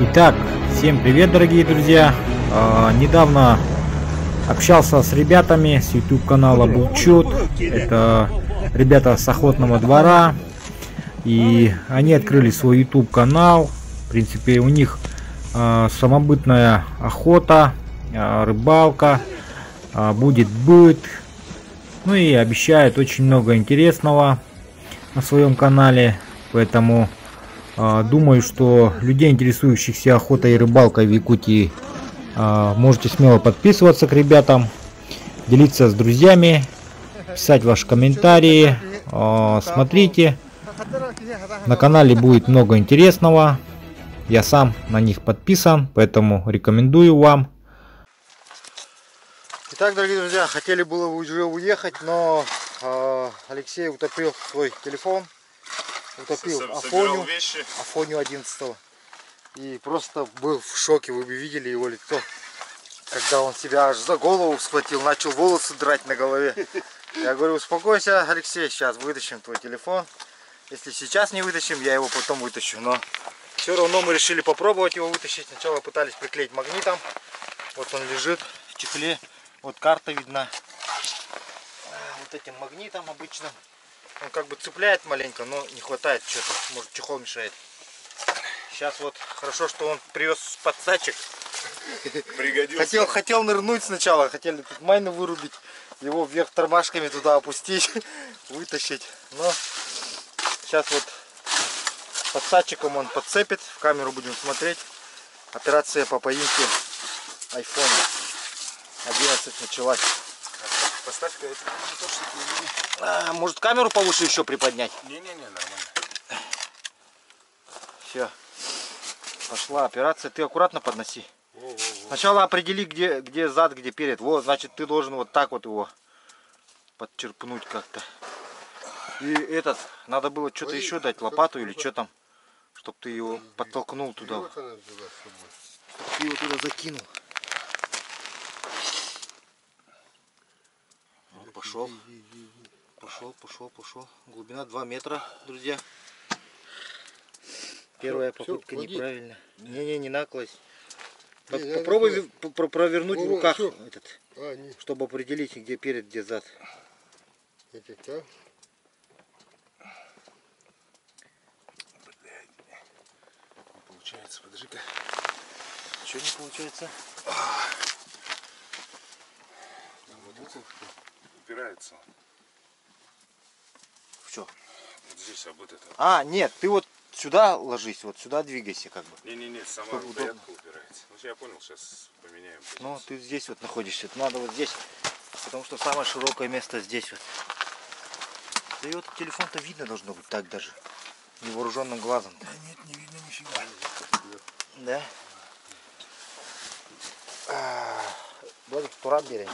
Итак, всем привет, дорогие друзья! Недавно общался с ребятами с YouTube канала Булчут. Это ребята с охотного двора. И они открыли свой YouTube канал. В принципе, у них самобытная охота, рыбалка, будет быт. Ну и обещают очень много интересного на своем канале. Поэтому думаю, что людей, интересующихся охотой и рыбалкой в Якутии, можете смело подписываться к ребятам, делиться с друзьями, писать ваши комментарии. Смотрите, на канале будет много интересного. Я сам на них подписан, поэтому рекомендую вам. Итак, дорогие друзья, хотели было уже уехать, но Алексей утопил свой телефон. Утопил Афоню 11-го. И просто был в шоке, вы бы видели его лицо. Когда он себя аж за голову схватил, начал волосы драть на голове. Я говорю, успокойся, Алексей, сейчас вытащим твой телефон. Если сейчас не вытащим, я его потом вытащу. Но все равно мы решили попробовать его вытащить. Сначала пытались приклеить магнитом. Вот он лежит в чехле. Вот карта видна. Вот этим магнитом обычным. Он как бы цепляет маленько, но не хватает что-то. Может, чехол мешает. Сейчас вот хорошо, что он привез подсадчик. Пригодился. Хотел нырнуть сначала. Хотели тут майну вырубить. Его вверх тормашками туда опустить. Вытащить. Но сейчас вот подсадчиком он подцепит. В камеру будем смотреть. Операция по поимке айфона 11 началась. Поставь-ка это. Может, камеру повыше еще приподнять? Не-не-не, нормально. Все. Пошла операция. Ты аккуратно подноси. Сначала определи, где зад, где перед. Вот, значит, ты должен вот так вот его подчерпнуть как-то. И этот, надо было что-то еще дать, лопату или что там, чтобы ты его подтолкнул туда. Чтобы ты его туда закинул. Вот, пошел. Пошел. Глубина 2 метра, друзья. Первая попытка неправильно. Не наклость. Попробуй провернуть в руках этот, чтобы определить, где перед, где зад. Не получается, подожди-ка. Что не получается? Вот упирается. В что? Вот здесь об вот это. Нет, ты вот сюда ложись, вот сюда двигайся как бы. Не, сама рукоятка упирается. Ну, я понял, сейчас поменяем позицию. Ну, ты здесь вот находишься, надо вот здесь, потому что самое широкое место здесь вот. Да и вот телефон-то видно должно быть так даже, невооруженным глазом. Да нет, не видно нифига. Да? Владик, туран берем.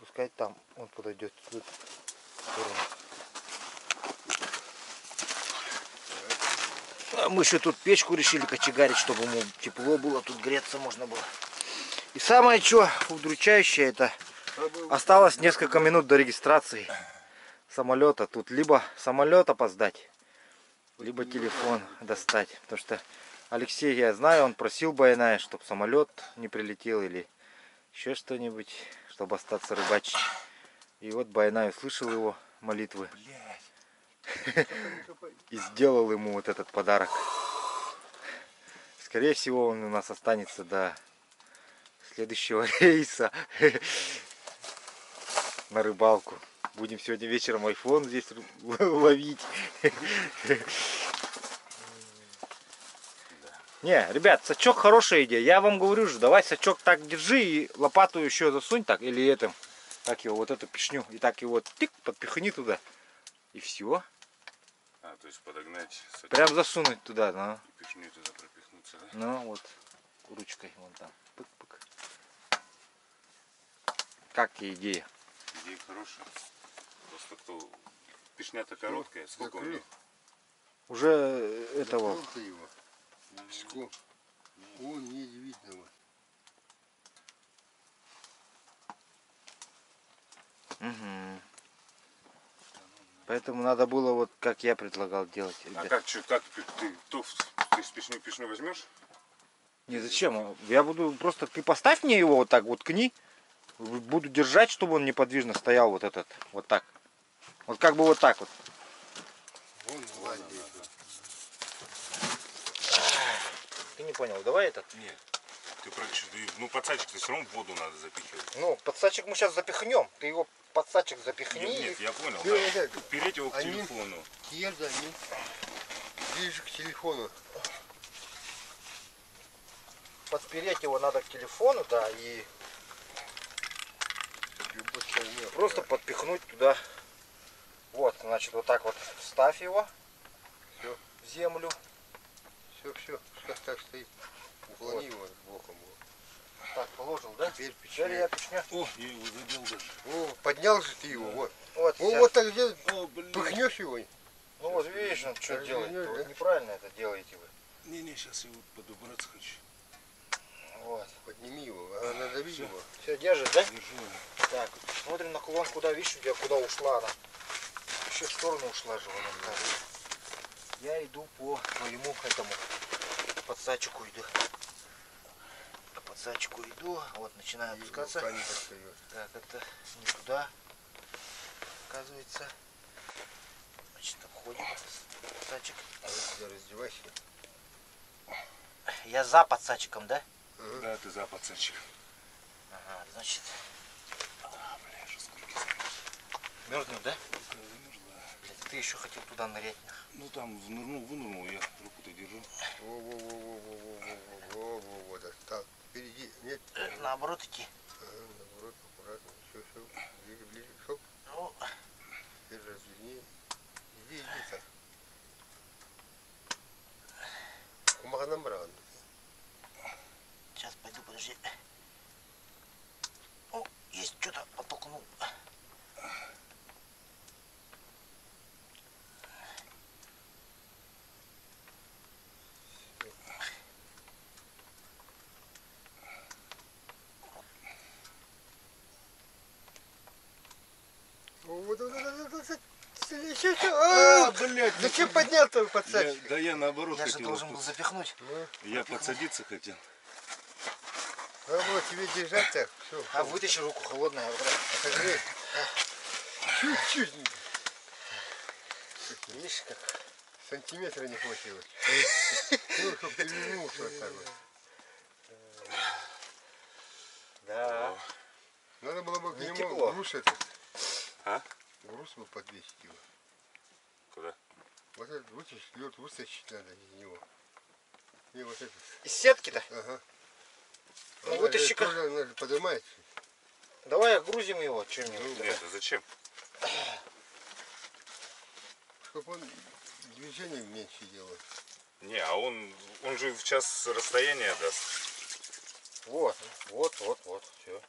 Пускай там он подойдет в сторону. Мы еще тут печку решили кочегарить, чтобы ему тепло было, тут греться можно было. И самое что удручающее, это осталось несколько минут до регистрации самолета. Тут либо самолет опоздать, либо телефон достать. Потому что Алексей, я знаю, он просил Байная, чтобы самолет не прилетел или еще что-нибудь, чтобы остаться рыбачить. И вот Байнай услышал его молитвы и сделал ему вот этот подарок. Скорее всего, он у нас останется до следующего рейса на рыбалку. Будем сегодня вечером айфон здесь ловить. Не, ребят, сачок хорошая идея. Я вам говорю же, давай сачок так держи и лопату еще засунь так, или этим, так его, вот эту пешню, и так его тик, подпихни туда. И все. То есть подогнать. Прям засунуть туда, да. И пешню туда пропихнуться, да? Ну вот, ручкой вон там. Пык-пык. Как тебе идея? Идея хорошая. Просто кто... Пешня-то короткая, сколько у него? Уже этого... Пешко. Вон не видно. Угу. Поэтому надо было вот как я предлагал делать. А как ты Ты пешню возьмешь? Не, зачем? Я буду просто... Ты поставь мне его вот так, вот ткни. Буду держать, чтобы он неподвижно стоял вот этот. Вот так. Вот как бы вот так вот. Вон, ладно. Ты не понял, давай этот? Нет. Ну, подсадчик-то все равно в воду надо запихивать. Ну, подсадчик мы сейчас запихнем. Ты его подсадчик запихни. Нет, я понял, Нет, да. нет. Переть его к Они- телефону. Еда, они ближе к телефону. Подпереть его надо к телефону, да, и просто подпихнуть туда. Вот, значит, вот так вот вставь его. Всё. В землю. Все, пускай так стоит. Уклони его боком. Так, положил, да? Теперь Теперь я печенье. печню. О, я его задел даже. О, поднял же ты его, вот. Вот, Ну вся. вот так где О, блин. пыхнешь его. Ну вот видишь, он что Развернёшь, делает. да? Вот неправильно это делаете вы. Не, сейчас я его подобраться хочу. Вот. Подними его, а надави Всё. его. Все, держишь, да? Держу. Так, смотрим наклон, куда, видишь, у тебя куда ушла она. Еще в сторону ушла же она. Так. Я иду по твоему этому подсадчику иду. По подсадчику иду, вот начинаю опускаться. Рука не достает. Так, это не туда, оказывается. Значит, обходим подсадчик. Раздевайся. Я за подсадчиком, да? Да, ты за подсадчик. Ага, значит, Бля, что сколько замерз. мерзнет, да? Замерзла. Блядь, ты еще хотел туда нырять. Ну там вынырнул, я руку-то держу. Во-во-во-во-во-во-во-во. Так, впереди. Нет. Наоборот идти. Наоборот, аккуратно. Все. Ближе. Шоп. Ну, Теперь разверни. Иди так. Кумаганам бран. сейчас пойду, подожди. О, есть, что-то подтолкнул. А, блядь, зачем поднял твой подсадчик? Да я наоборот Я же хотел. должен был запихнуть. Я подсадиться хотел. А вот тебе держать так. Все. А вытащи руку, холодная. Отогрей. Чуть-чуть. Видишь, как? Сантиметра не хватило. Ну, чтобы перевернулся вот так вот. Да. Надо было бы к Не нему тепло. груз этот. А? Груз бы подвесить его. Куда? Вот этот вытащить, лед вытащить надо из него. И вот этот. Из сетки-то? Ага. Ну, вытащи-ка. Надо поднимать. Давай грузим его чем-нибудь. Нет, а зачем? Чтобы он движение меньше делал. Не, а он же в час расстояния даст. Вот. Все.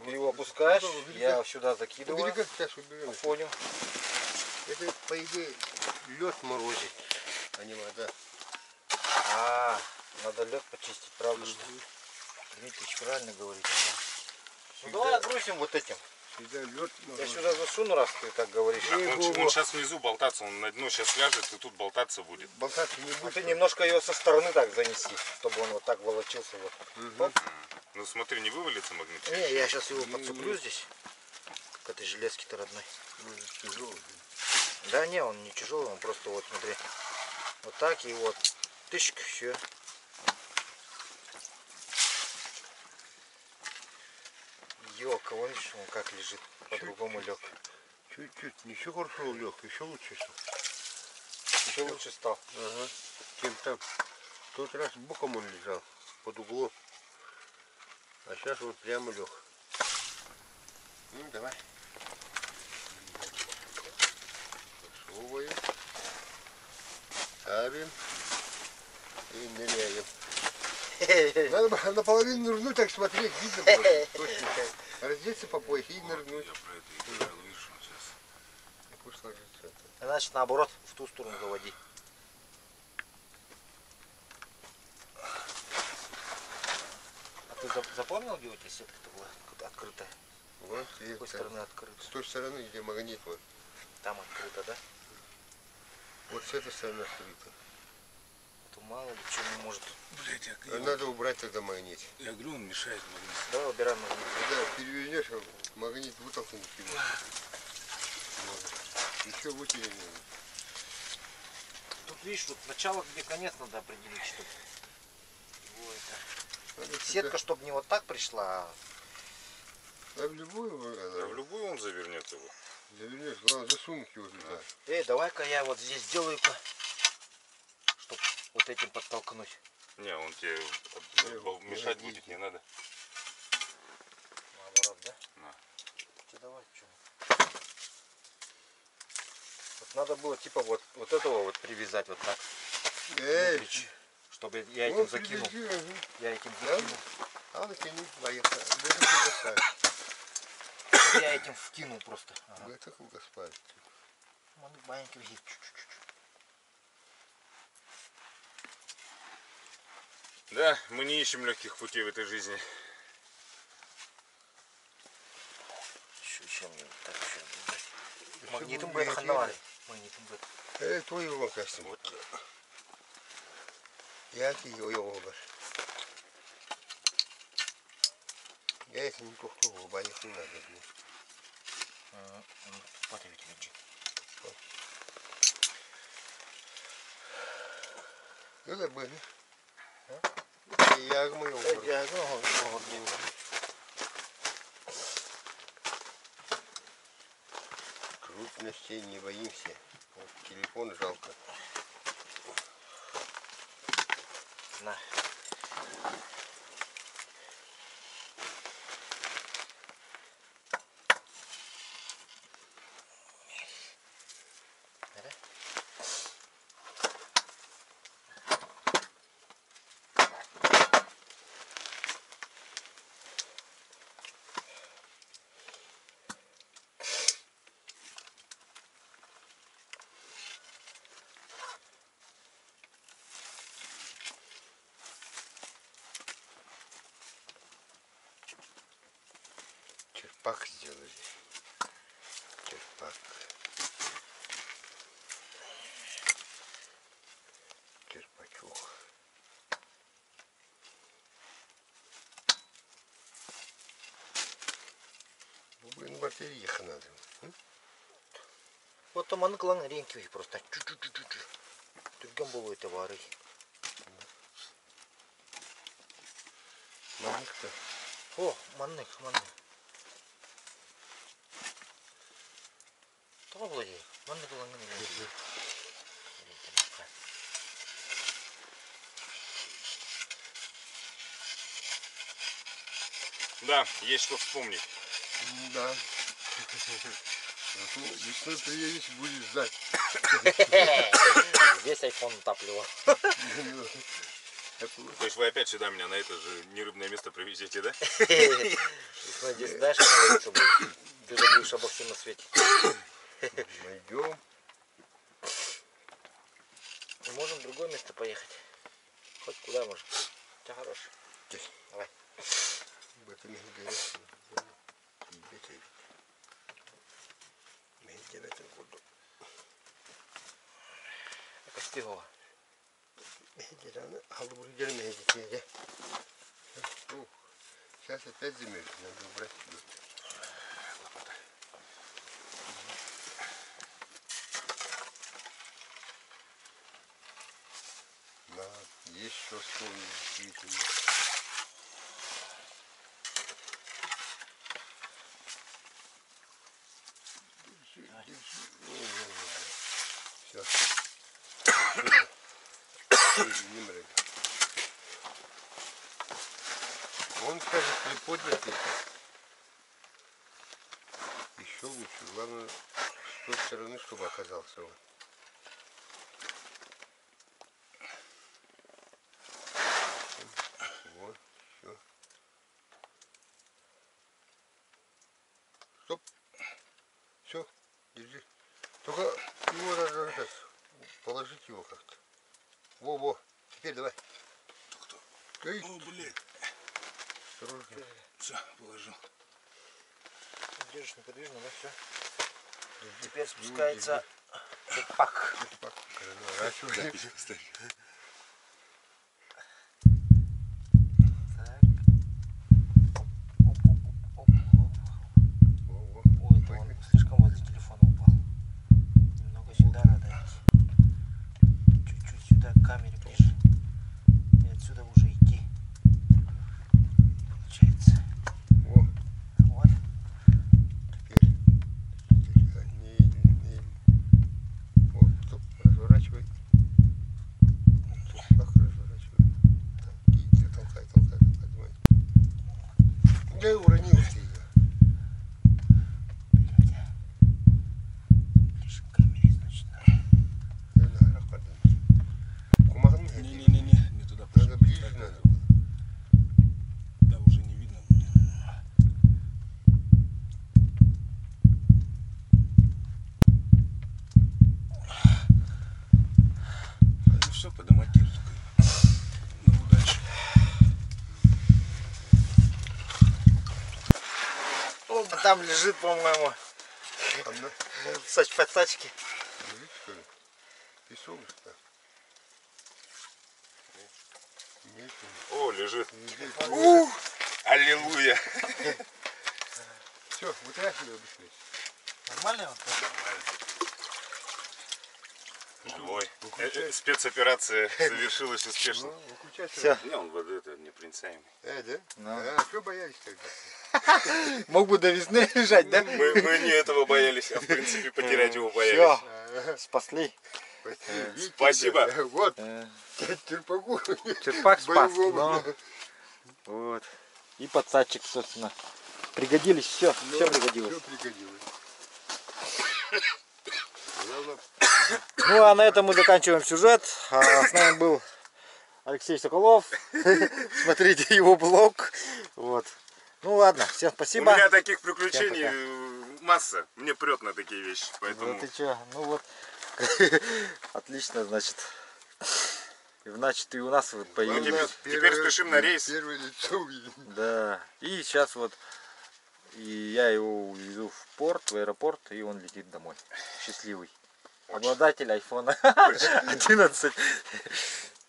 Ты его опускаешь, я сюда закидываю. Убери, как сейчас уберем. Понял. Это, по идее, лед морозит, а не вода. А, надо лед почистить, правда что? Дмитрич правильно говорит. Ага. Ну давай огрузим вот этим. Всегда лед Я морозит. сюда засуну, раз ты так говоришь. Так, он сейчас внизу болтаться, он на дно сейчас ляжет и тут болтаться будет. Болтаться не Ну будет. ты немножко ее со стороны так занеси, чтобы он вот так волочился. Вот. Оп. Ну смотри, не вывалится магнит. Не, я сейчас его подцеплю здесь. К этой железке-то родной. Тяжелый. Да не, он не тяжелый, он просто вот смотри. Вот так и вот. Тысячка, все. Ёлка, вон видишь, он как лежит. По-другому лег. Чуть-чуть. Еще хорошо лег, еще лучше стал. Еще лучше стал. Ага. Чем там. В тот раз боком он лежал, под углом. А сейчас вот прямо лег. Ну, давай. Засовываем. Ставим. И ныряем. Надо бы наполовину нырнуть, так смотреть, видно было. Точно. Раздеться по пояс и нырнуть. Я про это и говорил, видишь, он сейчас. Пусть ложится. Значит, наоборот, в ту сторону заводи. А ты запомнил, где у тебя сетка-то была открытая? Вот, С какой стороны открыта? с той стороны, где магнит, вот. Там открыто, да? Вот с этой стороны открыто. Вот у Мало ли что не может. Блять, Надо убрать тогда магнит. я говорю, он мешает магнит. Давай убираем магнит. Когда перевернешь, магнит вытолкнуть его. Еще вытянем. Тут видишь, вот начало, где конец надо определить, чтобы сетка, чтобы не вот так пришла. А в любую А в любую он завернет его. завернешь, главное засунуть его туда. Эй, давай-ка я вот здесь сделаю-ка, чтобы вот этим подтолкнуть. Не, он тебе мешать будет, не надо. Наоборот, да? На. Давай, что? Вот надо было типа вот этого вот привязать вот так. Эй, Чтобы я этим закинул. Я этим закинул. А натяни, поехали. Чтобы Я этим вкинул просто. Ага. это круга спать. Маленький вид. Чуть-чуть. Да, мы не ищем легких путей в этой жизни. Еще мне так еще. Магнитом будет ханали. Магнитом будет. Твой его костюм. Вот. Я его обер. Я если не кухню, баних не надо. Вот и ведь. Это были. Я говорю, крупностей не боимся. Вот телефон жалко. На. Черпак сделали. Черпак. Черпачок. Блин, батареях надо. Вот там англан ренки просто. Чуть-чуть. Другом было товары. Манник-то. О, манник. Того владеет. Манник было не. Да, есть что вспомнить. Да. Весной приедешь, будешь ждать. Здесь айфон утапливал. То есть вы опять сюда меня на это же нерыбное место привезете, да? Весной здесь знаешь, как лучше будет. Ты забудешь обо всем на свете. Найдем. Мы можем в другое место поехать. Хоть куда можем. Ты хороший. Давай. Это не говорит. Костягова. Сейчас опять земель, надо убрать. Да, есть что вспомнить действительно. Все. Он скажет, приподнятый. Еще лучше. Главное, с той стороны, чтобы оказался он. Вот, все. Стоп. Все, держи. Только его надо положить его как-то. Во. Теперь давай. Эй. О, блядь. Осторожно. Все, положил. Держишь неподвижно, да, все. Теперь спускается черпак. Черпак. Я уронил ее. Не-не-не, не туда пошел. Надо ближе надо. Да, уже не видно. Ну все, поднимать тир только. Ну, дальше. А там лежит, по-моему, в тачке. Песок-то. О, лежит. Аллилуйя. Все, вытряхивай быстрее. Нормально? Ой, спецоперация завершилась успешно. Ну, выключай Всё. Не, он воды это непроницаемый. Да? Ну. А что боялись тогда? Мог бы до весны лежать, да? Мы не этого боялись, а в принципе потерять его боялись. Все, спасли. Видите, Спасибо. да? Вот, терпагу. Черпак спас. Боевого, Но... Вот. И подсадчик, собственно. Пригодились, все пригодилось. Все пригодилось. Главное, Ну а на этом мы заканчиваем сюжет. С нами был Алексей Соколов. Смотрите его блог. Вот. Ну ладно, всем У спасибо. меня таких приключений Всем масса. Мне прет на такие вещи, поэтому... Ну ты чё? Ну вот. Отлично, значит. Значит, и у нас вот появились. главное, теперь спешим на рейс. Первое лицо увидим. Да. И сейчас вот я его увезу в порт, в аэропорт, и он летит домой. Счастливый. Обладатель айфона 11.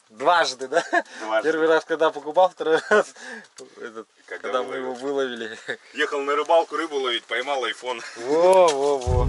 Дважды, да? Дважды. Первый раз, когда покупал, второй раз, когда мы выловил. его выловили. Ехал на рыбалку рыбу ловить, поймал айфон. Во.